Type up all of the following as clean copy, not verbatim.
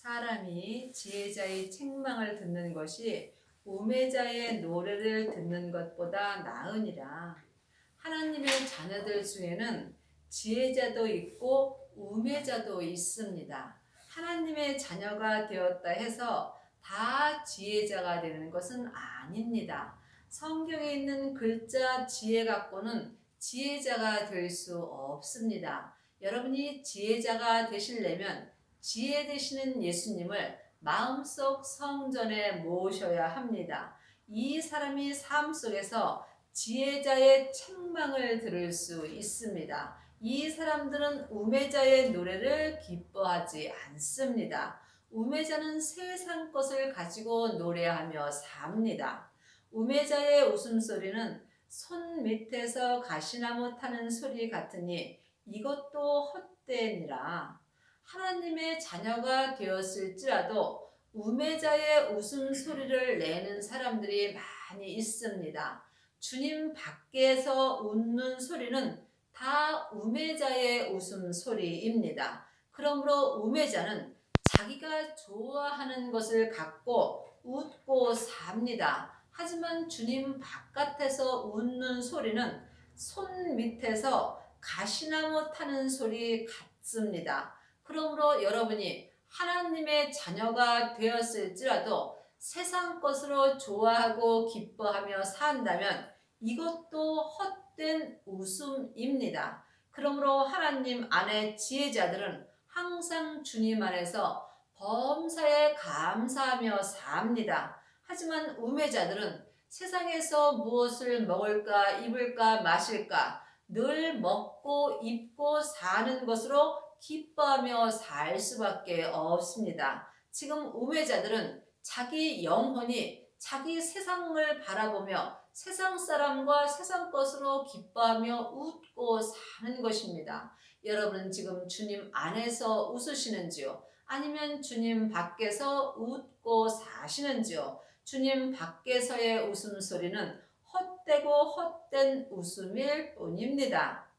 사람이 지혜자의 책망을 듣는 것이 우매자의 노래를 듣는 것보다 나으니라. 하나님의 자녀들 중에는 지혜자도 있고 우매자도 있습니다. 하나님의 자녀가 되었다 해서 다 지혜자가 되는 것은 아닙니다. 성경에 있는 글자 지혜 갖고는 지혜자가 될 수 없습니다. 여러분이 지혜자가 되시려면 지혜 되시는 예수님을 마음속 성전에 모셔야 합니다. 이 사람이 삶 속에서 지혜자의 책망을 들을 수 있습니다. 이 사람들은 우매자의 노래를 기뻐하지 않습니다. 우매자는 세상 것을 가지고 노래하며 삽니다. 우매자의 웃음소리는 손 밑에서 가시나무 타는 소리 같으니 이것도 헛되니라. 하나님의 자녀가 되었을지라도 우매자의 웃음소리를 내는 사람들이 많이 있습니다. 주님 밖에서 웃는 소리는 다 우매자의 웃음소리입니다. 그러므로 우매자는 자기가 좋아하는 것을 갖고 웃고 삽니다. 하지만 주님 바깥에서 웃는 소리는 손 밑에서 가시나무 타는 소리 같습니다. 그러므로 여러분이 하나님의 자녀가 되었을지라도 세상 것으로 좋아하고 기뻐하며 산다면 이것도 헛된 웃음입니다. 그러므로 하나님 안에 지혜자들은 항상 주님 안에서 범사에 감사하며 삽니다. 하지만 우매자들은 세상에서 무엇을 먹을까 입을까 마실까 늘 먹고 입고 사는 것으로 기뻐하며 살 수밖에 없습니다. 지금 우매자들은 자기 영혼이 자기 세상을 바라보며 세상 사람과 세상 것으로 기뻐하며 웃고 사는 것입니다. 여러분은 지금 주님 안에서 웃으시는지요? 아니면 주님 밖에서 웃고 사시는지요? 주님 밖에서의 웃음소리는 헛되고 헛된 웃음일 뿐입니다.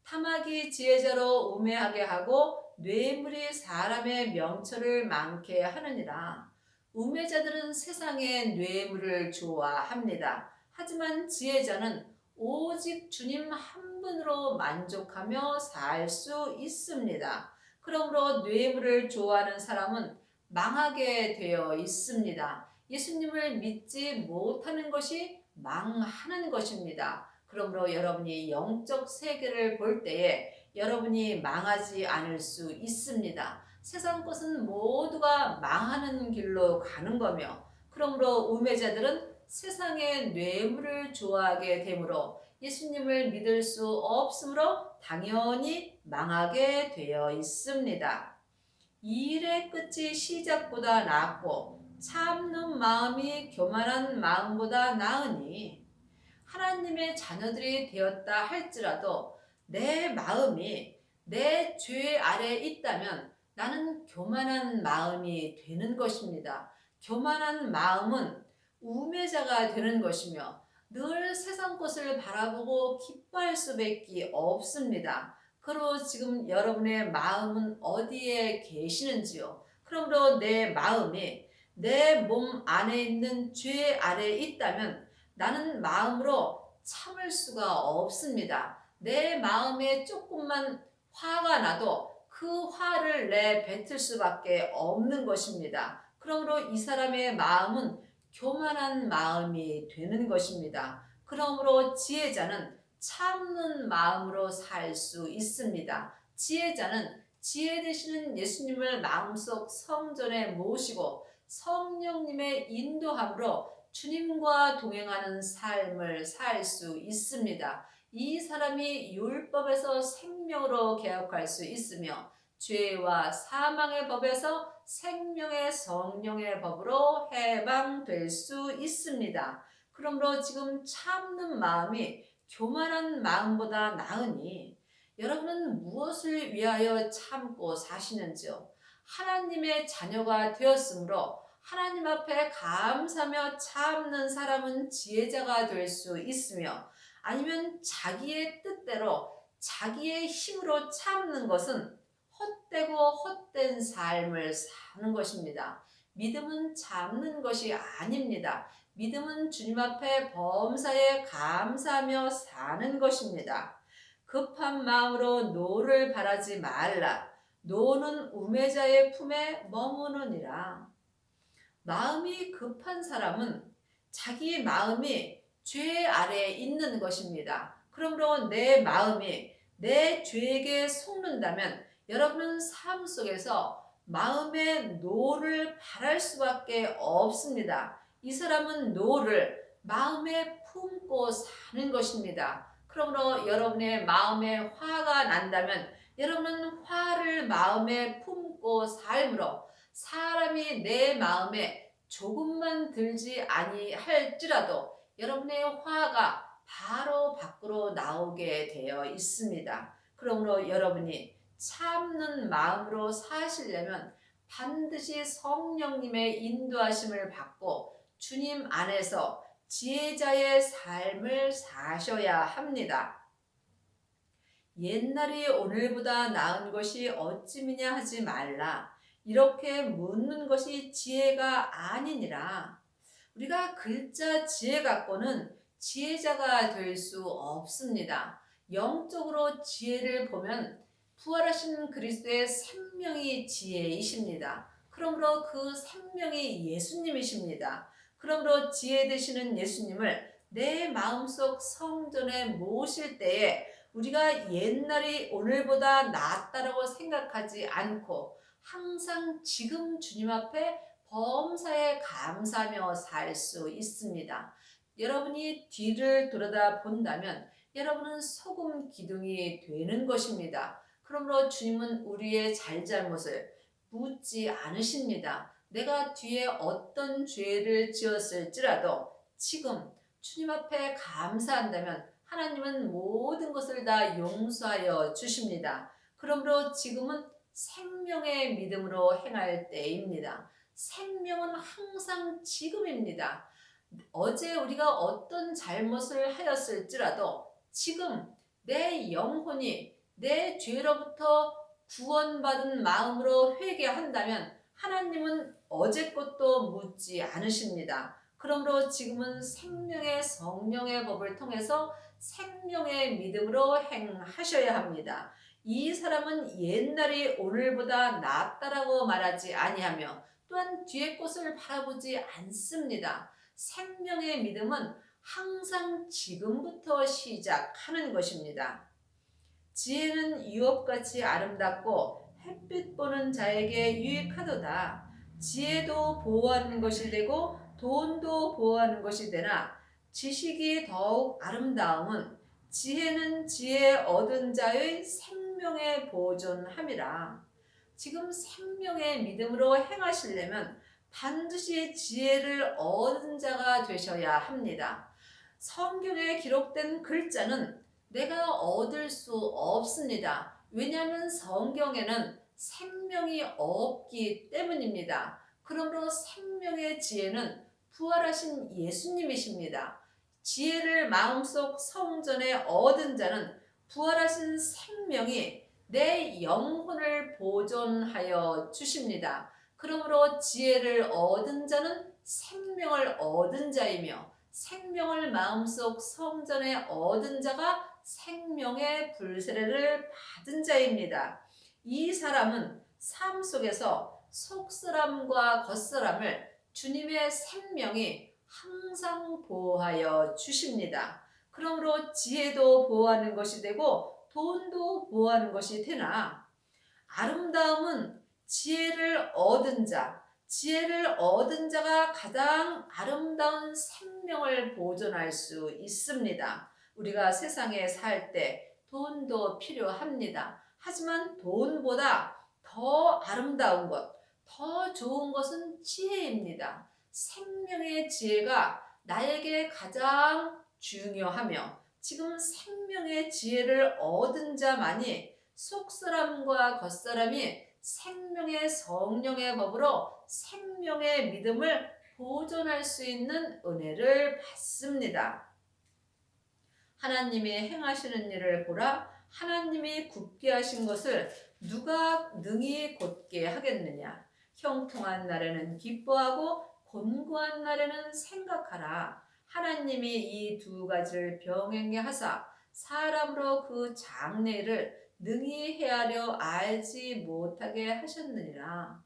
탐악이 지혜자로 우매하게 하고 뇌물이 사람의 명철을 많게 하느니라. 우매자들은 세상의 뇌물을 좋아합니다. 하지만 지혜자는 오직 주님 한 분으로 만족하며 살 수 있습니다. 그러므로 뇌물을 좋아하는 사람은 망하게 되어 있습니다. 예수님을 믿지 못하는 것이 망하는 것입니다. 그러므로 여러분이 영적 세계를 볼 때에 여러분이 망하지 않을 수 있습니다. 세상 것은 모두가 망하는 길로 가는 거며, 그러므로 우매자들은 세상의 뇌물을 좋아하게 되므로 예수님을 믿을 수 없으므로 당연히 망하게 되어 있습니다. 일의 끝이 시작보다 낫고 참는 마음이 교만한 마음보다 나으니 하나님의 자녀들이 되었다 할지라도 내 마음이 내 죄 아래 있다면 나는 교만한 마음이 되는 것입니다. 교만한 마음은 우매자가 되는 것이며 늘 세상 것을 바라보고 기뻐할 수밖에 없습니다. 그리고 지금 여러분의 마음은 어디에 계시는지요? 그러므로 내 마음이 내 몸 안에 있는 죄 아래 있다면 나는 마음으로 참을 수가 없습니다. 내 마음에 조금만 화가 나도 그 화를 내뱉을 수밖에 없는 것입니다. 그러므로 이 사람의 마음은 교만한 마음이 되는 것입니다. 그러므로 지혜자는 참는 마음으로 살 수 있습니다. 지혜자는 지혜 되시는 예수님을 마음속 성전에 모시고 성령님의 인도함으로 주님과 동행하는 삶을 살 수 있습니다. 이 사람이 율법에서 생명으로 개혁할 수 있으며 죄와 사망의 법에서 생명의 성령의 법으로 해방될 수 있습니다. 그러므로 지금 참는 마음이 교만한 마음보다 나으니 여러분은 무엇을 위하여 참고 사시는지요? 하나님의 자녀가 되었으므로 하나님 앞에 감사하며 참는 사람은 지혜자가 될 수 있으며, 아니면 자기의 뜻대로 자기의 힘으로 참는 것은 헛되고 헛된 삶을 사는 것입니다. 믿음은 참는 것이 아닙니다. 믿음은 주님 앞에 범사에 감사하며 사는 것입니다. 급한 마음으로 노를 바라지 말라. 노는 우매자의 품에 머무느니라. 마음이 급한 사람은 자기 마음이 죄 아래에 있는 것입니다. 그러므로 내 마음이 내 죄에게 속는다면 여러분은 삶 속에서 마음의 노를 바랄 수밖에 없습니다. 이 사람은 노를 마음에 품고 사는 것입니다. 그러므로 여러분의 마음에 화가 난다면 여러분은 화를 마음에 품고 삶으로 사람이 내 마음에 조금만 들지 아니할지라도 여러분의 화가 바로 밖으로 나오게 되어 있습니다. 그러므로 여러분이 참는 마음으로 사시려면 반드시 성령님의 인도하심을 받고 주님 안에서 지혜자의 삶을 사셔야 합니다. 옛날이 오늘보다 나은 것이 어찌미냐 하지 말라. 이렇게 묻는 것이 지혜가 아니니라. 우리가 글자 지혜 갖고는 지혜자가 될 수 없습니다. 영적으로 지혜를 보면 부활하신 그리스도의 생명이 지혜이십니다. 그러므로 그 생명이 예수님이십니다. 그러므로 지혜 되시는 예수님을 내 마음속 성전에 모실 때에 우리가 옛날이 오늘보다 낫다라고 생각하지 않고 항상 지금 주님 앞에 범사에 감사하며 살 수 있습니다. 여러분이 뒤를 돌아다 본다면 여러분은 소금 기둥이 되는 것입니다. 그러므로 주님은 우리의 잘잘못을 묻지 않으십니다. 내가 뒤에 어떤 죄를 지었을지라도 지금 주님 앞에 감사한다면 하나님은 모든 것을 다 용서하여 주십니다. 그러므로 지금은 생명의 믿음으로 행할 때입니다. 생명은 항상 지금입니다. 어제 우리가 어떤 잘못을 하였을지라도 지금 내 영혼이 내 죄로부터 구원받은 마음으로 회개한다면 하나님은 어제 것도 묻지 않으십니다. 그러므로 지금은 생명의 성령의 법을 통해서 생명의 믿음으로 행하셔야 합니다. 이 사람은 옛날이 오늘보다 낫다라고 말하지 아니하며 또한 뒤의 것을 바라보지 않습니다. 생명의 믿음은 항상 지금부터 시작하는 것입니다. 지혜는 유업같이 아름답고 햇빛 보는 자에게 유익하도다. 지혜도 보호하는 것이 되고 돈도 보호하는 것이 되나 지식이 더욱 아름다움은 지혜는 지혜 얻은 자의 생명에 보존함이라. 지금 생명의 믿음으로 행하시려면 반드시 지혜를 얻은 자가 되셔야 합니다. 성경에 기록된 글자는 내가 얻을 수 없습니다. 왜냐하면 성경에는 생명이 없기 때문입니다. 그러므로 생명의 지혜는 부활하신 예수님이십니다. 지혜를 마음속 성전에 얻은 자는 부활하신 생명이 내 영혼을 보존하여 주십니다. 그러므로 지혜를 얻은 자는 생명을 얻은 자이며 생명을 마음속 성전에 얻은 자가 생명의 불세례를 받은 자입니다. 이 사람은 삶 속에서 속사람과 겉사람을 주님의 생명이 항상 보호하여 주십니다. 그러므로 지혜도 보호하는 것이 되고 돈도 보호하는 것이 되나 아름다움은 지혜를 얻은 자, 지혜를 얻은 자가 가장 아름다운 생명을 보존할 수 있습니다. 우리가 세상에 살 때 돈도 필요합니다. 하지만 돈보다 더 아름다운 것, 더 좋은 것은 지혜입니다. 생명의 지혜가 나에게 가장 중요하며 지금 생명의 지혜를 얻은 자만이 속사람과 겉사람이 생명의 성령의 법으로 생명의 믿음을 보존할 수 있는 은혜를 받습니다. 하나님이 행하시는 일을 보라. 하나님이 굳게 하신 것을 누가 능히 곧게 하겠느냐. 형통한 날에는 기뻐하고 곤고한 날에는 생각하라. 하나님이 이 두 가지를 병행해 하사 사람으로 그 장래를 능히 헤아려 알지 못하게 하셨느니라.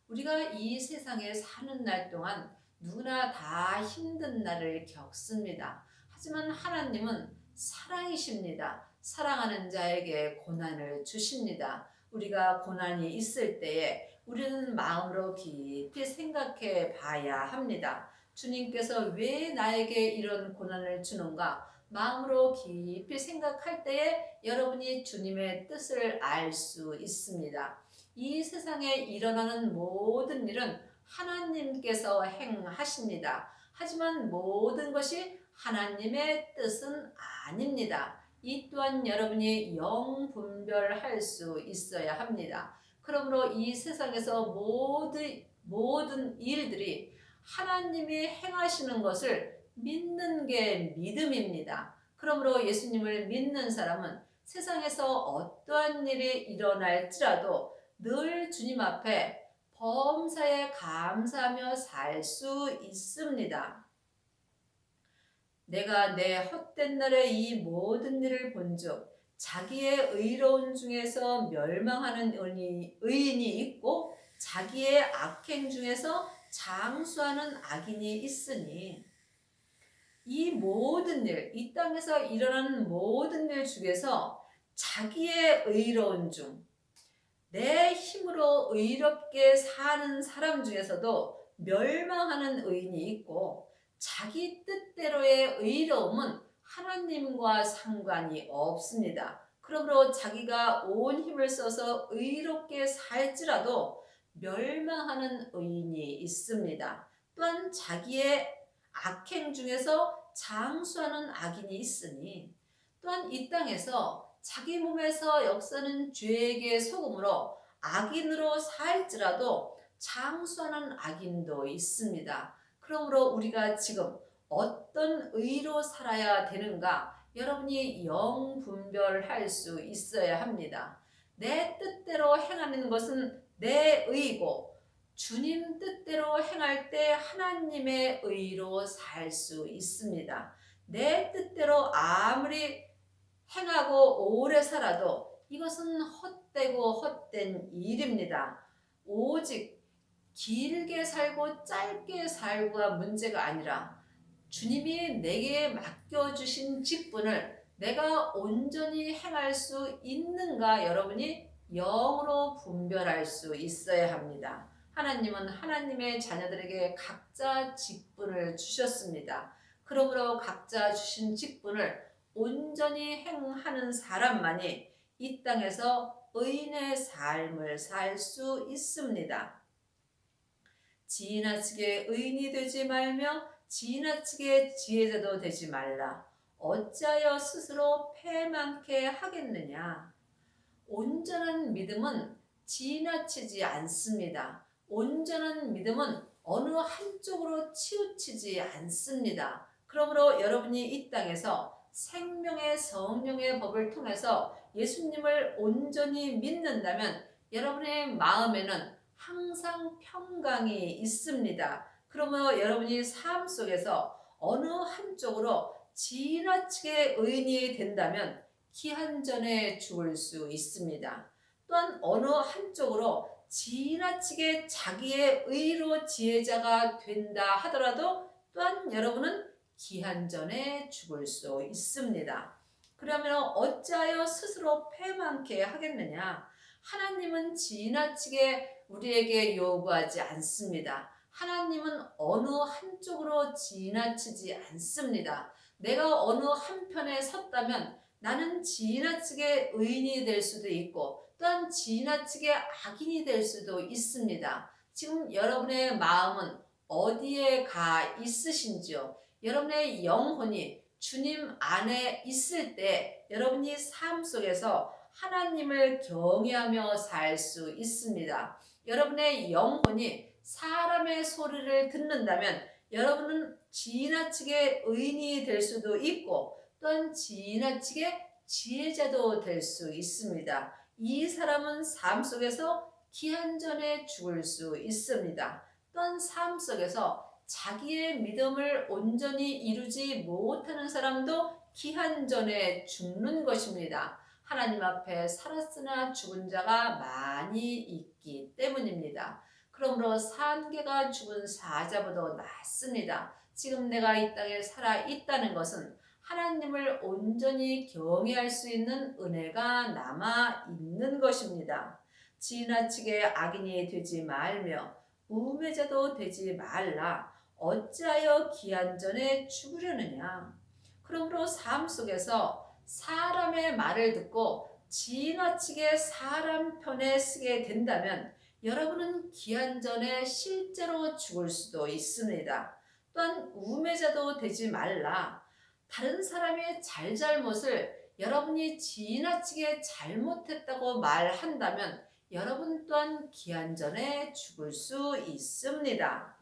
우리가 이 세상에 사는 날 동안 누구나 다 힘든 날을 겪습니다. 하지만 하나님은 사랑이십니다. 사랑하는 자에게 고난을 주십니다. 우리가 고난이 있을 때에 우리는 마음으로 깊이 생각해 봐야 합니다. 주님께서 왜 나에게 이런 고난을 주는가? 마음으로 깊이 생각할 때에 여러분이 주님의 뜻을 알 수 있습니다. 이 세상에 일어나는 모든 일은 하나님께서 행하십니다. 하지만 모든 것이 하나님의 뜻은 아닙니다. 이 또한 여러분이 영분별할 수 있어야 합니다. 그러므로 이 세상에서 모든 일들이 하나님이 행하시는 것을 믿는 게 믿음입니다. 그러므로 예수님을 믿는 사람은 세상에서 어떠한 일이 일어날지라도 늘 주님 앞에 범사에 감사하며 살 수 있습니다. 내가 내 헛된 날에 이 모든 일을 본즉 자기의 의로운 중에서 멸망하는 의인이 있고 자기의 악행 중에서 장수하는 악인이 있으니 이 모든 일, 이 땅에서 일어나는 모든 일 중에서 자기의 의로운 중, 내 힘으로 의롭게 사는 사람 중에서도 멸망하는 의인이 있고 자기 뜻대로의 의로움은 하나님과 상관이 없습니다. 그러므로 자기가 온 힘을 써서 의롭게 살지라도 멸망하는 의인이 있습니다. 또한 자기의 악행 중에서 장수하는 악인이 있으니 또한 이 땅에서 자기 몸에서 역사는 죄에게 속음으로 악인으로 살지라도 장수하는 악인도 있습니다. 그러므로 우리가 지금 어떤 의로 살아야 되는가? 여러분이 영분별할 수 있어야 합니다. 내 뜻대로 행하는 것은 내 의고 주님 뜻대로 행할 때 하나님의 의로 살 수 있습니다. 내 뜻대로 아무리 행하고 오래 살아도 이것은 헛되고 헛된 일입니다. 오직 길게 살고 짧게 살고가 문제가 아니라 주님이 내게 맡겨주신 직분을 내가 온전히 행할 수 있는가 여러분이 영으로 분별할 수 있어야 합니다. 하나님은 하나님의 자녀들에게 각자 직분을 주셨습니다. 그러므로 각자 주신 직분을 온전히 행하는 사람만이 이 땅에서 의인의 삶을 살 수 있습니다. 지나치게 의인이 되지 말며 지나치게 지혜자도 되지 말라. 어찌하여 스스로 패망케 하겠느냐. 온전한 믿음은 지나치지 않습니다. 온전한 믿음은 어느 한쪽으로 치우치지 않습니다. 그러므로 여러분이 이 땅에서 생명의 성령의 법을 통해서 예수님을 온전히 믿는다면 여러분의 마음에는 항상 평강이 있습니다. 그러므로 여러분이 삶 속에서 어느 한쪽으로 지나치게 의인이 된다면 기한전에 죽을 수 있습니다. 또한 어느 한쪽으로 지나치게 자기의 의로 지혜자가 된다 하더라도 또한 여러분은 기한전에 죽을 수 있습니다. 그러면 어찌하여 스스로 패망케 하겠느냐? 하나님은 지나치게 우리에게 요구하지 않습니다. 하나님은 어느 한쪽으로 지나치지 않습니다. 내가 어느 한편에 섰다면 나는 지나치게 의인이 될 수도 있고 또한 지나치게 악인이 될 수도 있습니다. 지금 여러분의 마음은 어디에 가 있으신지요? 여러분의 영혼이 주님 안에 있을 때 여러분이 삶 속에서 하나님을 경외하며 살 수 있습니다. 여러분의 영혼이 사람의 소리를 듣는다면 여러분은 지나치게 의인이 될 수도 있고 또한 지나치게 지혜자도 될 수 있습니다. 이 사람은 삶 속에서 기한 전에 죽을 수 있습니다. 또한 삶 속에서 자기의 믿음을 온전히 이루지 못하는 사람도 기한 전에 죽는 것입니다. 하나님 앞에 살았으나 죽은 자가 많이 있기 때문입니다. 그러므로 산 개가 죽은 사자보다 낫습니다. 지금 내가 이 땅에 살아 있다는 것은 하나님을 온전히 경외할 수 있는 은혜가 남아 있는 것입니다. 지나치게 악인이 되지 말며 우매자도 되지 말라. 어찌하여 기한 전에 죽으려느냐. 그러므로 삶 속에서 사람의 말을 듣고 지나치게 사람 편에 쓰게 된다면 여러분은 기한 전에 실제로 죽을 수도 있습니다. 또한 우매자도 되지 말라. 다른 사람의 잘잘못을 여러분이 지나치게 잘못했다고 말한다면 여러분 또한 기한 전에 죽을 수 있습니다.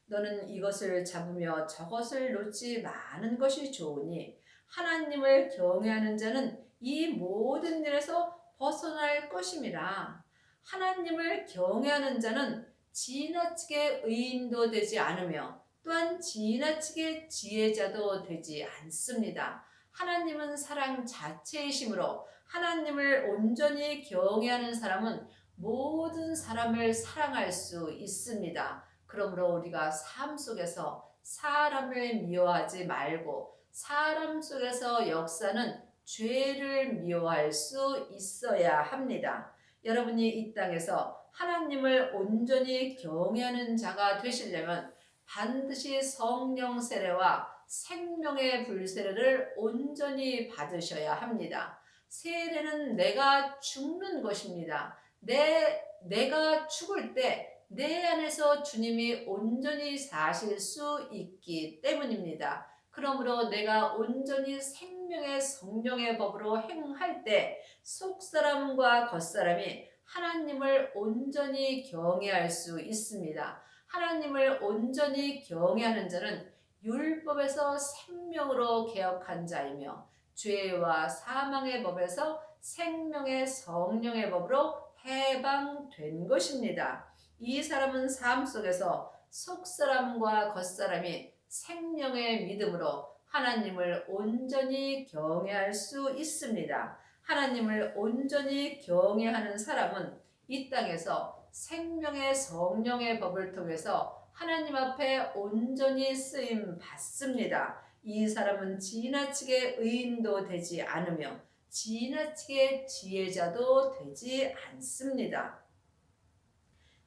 너는 이것을 잡으며 저것을 놓지 마는 것이 좋으니 하나님을 경외하는 자는 이 모든 일에서 벗어날 것임이라. 하나님을 경외하는 자는 지나치게 의인도 되지 않으며 또한 지나치게 지혜자도 되지 않습니다. 하나님은 사랑 자체이시므로 하나님을 온전히 경외하는 사람은 모든 사람을 사랑할 수 있습니다. 그러므로 우리가 삶 속에서 사람을 미워하지 말고 사람 속에서 역사는 죄를 미워할 수 있어야 합니다. 여러분이 이 땅에서 하나님을 온전히 경외하는 자가 되시려면 반드시 성령 세례와 생명의 불세례를 온전히 받으셔야 합니다. 세례는 내가 죽는 것입니다. 내가 죽을 때 내 안에서 주님이 온전히 사실 수 있기 때문입니다. 그러므로 내가 온전히 생명의 성령의 법으로 행할 때 속사람과 겉사람이 하나님을 온전히 경외할 수 있습니다. 하나님을 온전히 경외하는 자는 율법에서 생명으로 개혁한 자이며 죄와 사망의 법에서 생명의 성령의 법으로 해방된 것입니다. 이 사람은 삶 속에서 속사람과 겉사람이 생명의 믿음으로 하나님을 온전히 경외할 수 있습니다. 하나님을 온전히 경외하는 사람은 이 땅에서 생명의 성령의 법을 통해서 하나님 앞에 온전히 쓰임 받습니다. 이 사람은 지나치게 의인도 되지 않으며 지나치게 지혜자도 되지 않습니다.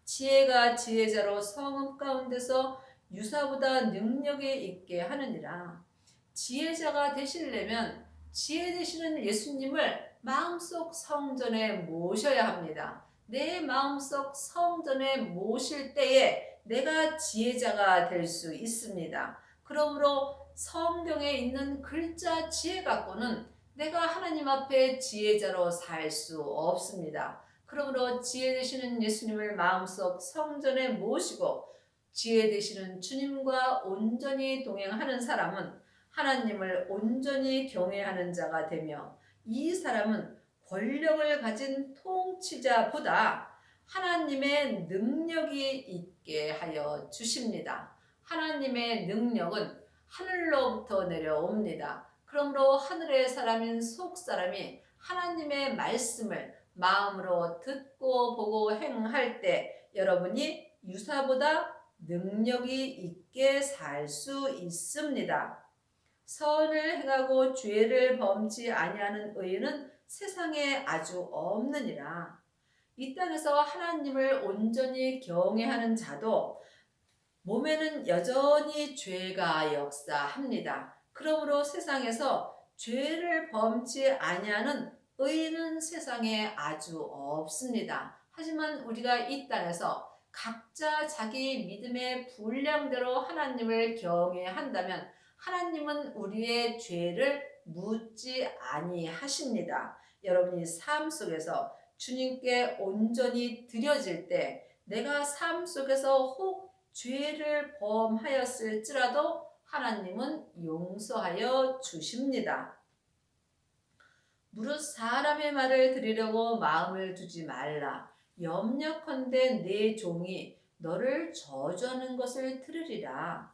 지혜가 지혜자로 성읍 가운데서 유사보다 능력이 있게 하느니라. 지혜자가 되시려면 지혜 되시는 예수님을 마음속 성전에 모셔야 합니다. 내 마음속 성전에 모실 때에 내가 지혜자가 될 수 있습니다. 그러므로 성경에 있는 글자 지혜 갖고는 내가 하나님 앞에 지혜자로 살 수 없습니다. 그러므로 지혜 되시는 예수님을 마음속 성전에 모시고 지혜 되시는 주님과 온전히 동행하는 사람은 하나님을 온전히 경외하는 자가 되며 이 사람은 권력을 가진 통치자보다 하나님의 능력이 있게 하여 주십니다. 하나님의 능력은 하늘로부터 내려옵니다. 그러므로 하늘의 사람인 속사람이 하나님의 말씀을 마음으로 듣고 보고 행할 때 여러분이 유사보다 능력이 있게 살 수 있습니다. 선을 행하고 죄를 범치 아니하는 의인은 세상에 아주 없느니라. 이 땅에서 하나님을 온전히 경외하는 자도 몸에는 여전히 죄가 역사합니다. 그러므로 세상에서 죄를 범치 아니하는 의인은 세상에 아주 없습니다. 하지만 우리가 이 땅에서 각자 자기 믿음의 분량대로 하나님을 경외한다면 하나님은 우리의 죄를 묻지 아니하십니다. 여러분이 삶 속에서 주님께 온전히 드려질 때 내가 삶 속에서 혹 죄를 범하였을지라도 하나님은 용서하여 주십니다. 무릇 사람의 말을 들으려고 마음을 두지 말라. 염려컨대 내 종이 너를 저주하는 것을 들으리라.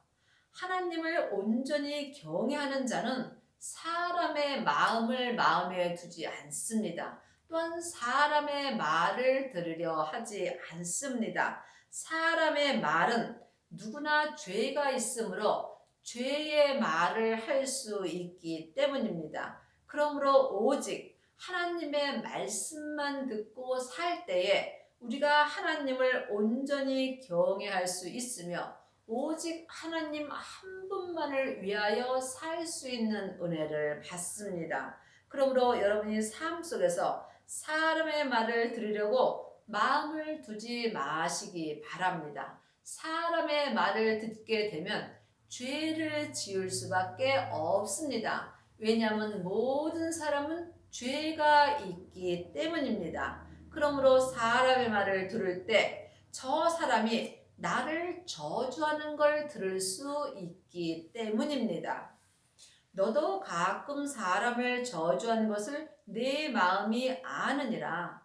하나님을 온전히 경외하는 자는 사람의 마음을 마음에 두지 않습니다. 또한 사람의 말을 들으려 하지 않습니다. 사람의 말은 누구나 죄가 있으므로 죄의 말을 할 수 있기 때문입니다. 그러므로 오직 하나님의 말씀만 듣고 살 때에 우리가 하나님을 온전히 경외할 수 있으며 오직 하나님 한 분만을 위하여 살 수 있는 은혜를 받습니다. 그러므로 여러분이 삶 속에서 사람의 말을 들으려고 마음을 두지 마시기 바랍니다. 사람의 말을 듣게 되면 죄를 지을 수밖에 없습니다. 왜냐하면 모든 사람은 죄가 있기 때문입니다. 그러므로 사람의 말을 들을 때 저 사람이 나를 저주하는 걸 들을 수 있기 때문입니다. 너도 가끔 사람을 저주하는 것을 내 마음이 아느니라.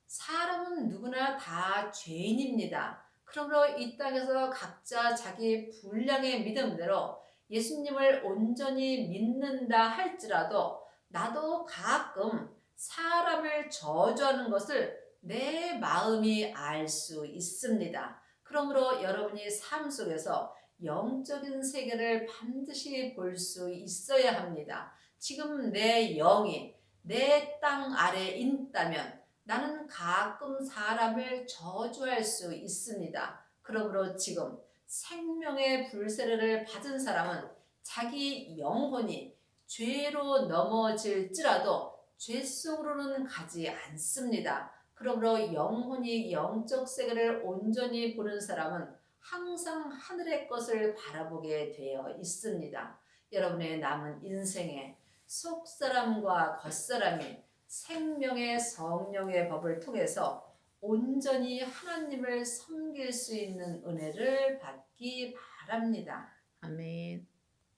사람은 누구나 다 죄인입니다. 그러므로 이 땅에서 각자 자기 분량의 믿음대로 예수님을 온전히 믿는다 할지라도 나도 가끔 사람을 저주하는 것을 내 마음이 알 수 있습니다. 그러므로 여러분이 삶 속에서 영적인 세계를 반드시 볼 수 있어야 합니다. 지금 내 영이 내 땅 아래 있다면 나는 가끔 사람을 저주할 수 있습니다. 그러므로 지금 생명의 불세례를 받은 사람은 자기 영혼이 죄로 넘어질지라도 죄 속으로는 가지 않습니다. 그러므로 영혼이 영적 세계를 온전히 보는 사람은 항상 하늘의 것을 바라보게 되어 있습니다. 여러분의 남은 인생에 속사람과 겉사람이 생명의 성령의 법을 통해서 온전히 하나님을 섬길 수 있는 은혜를 받기 바랍니다. 아멘.